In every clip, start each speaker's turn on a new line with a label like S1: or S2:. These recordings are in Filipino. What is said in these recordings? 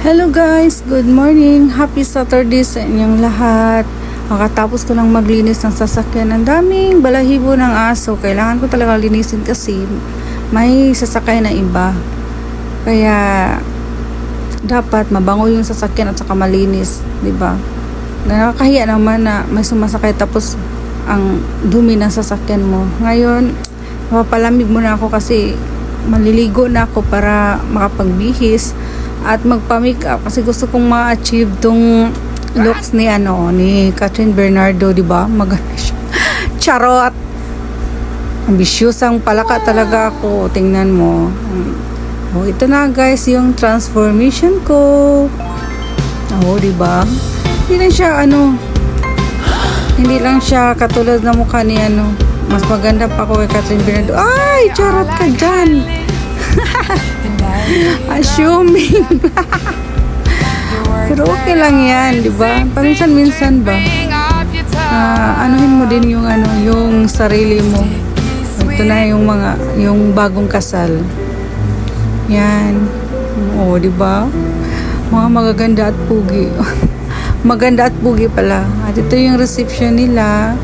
S1: Hello guys, good morning. Happy Saturday sa inyong lahat. Makatapos ko lang maglinis ng sasakyan. Ang daming balahibo ng aso. Kailangan ko talaga linisin kasi may sasakyan na iba. Kaya dapat mabango yung sasakyan at saka malinis, 'di ba? Nakakahiya naman na may sumasakay tapos ang dumi ng sasakyan mo. Ngayon, mapapalamig muna ako kasi maliligo na ako para makapagbihis at magpa-makeup kasi gusto kong ma-achieve tong looks ni Catherine Bernardo, di ba? Maganda siya. Charot. Ambisyosang palaka talaga ako. Tingnan mo. Oh, ito na guys yung transformation ko. Oh, di ba? Hindi lang siya katulad ng mukha ni mas maganda pa ako kay Catherine Bernardo. Ay, charot ka dyan. Assuming. Pero okay lang yan, di ba? Paminsan-minsan ba? Anuhin mo din yung sarili mo. Ito na yung bagong kasal. Yan. Oo, di ba? Mga magaganda at pugi. Maganda at pugi pala. At ito yung reception nila.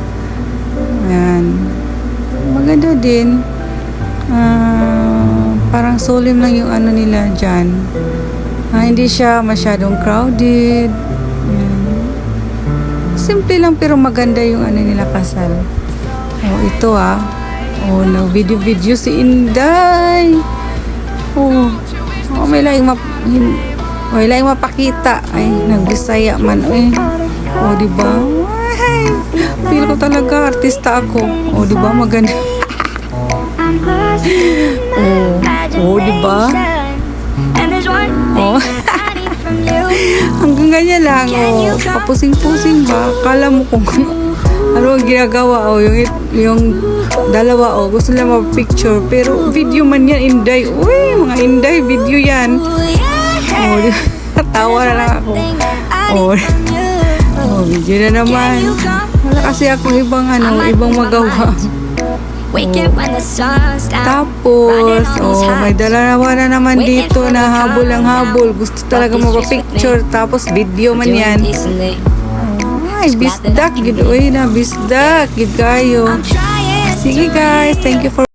S1: Yan. Maganda din. Parang solemn lang yung nila dyan. Hindi siya masyadong crowded. Yan. Simple lang pero maganda yung nila kasal. Oh, ito Oh, video si Inday. Oh, may laing mapakita. Ay, nagbisaya man. Oh, diba? Ay, feel ko talaga artista ako. Oh, diba? Maganda. Oh, diba? Oh. Hanggang ganyan lang. Oh, kapusing-pusing ba? Kala mo kung ano ang ginagawa. Oh, yung dalawa. Oh, gusto nila mag-picture. Pero video man yan, Inday. Uy, mga Inday, video yan. Oh, tawa na lang ako. Oh, video na naman. Wala kasi ako ibang magawa. Tapos, may dalawa na naman dito na habol ang habol. Gusto talaga magpa-picture. Tapos, video man yan. Ay, bisdak. Uy na, bisdak. Gid kayo. Sige guys, thank you for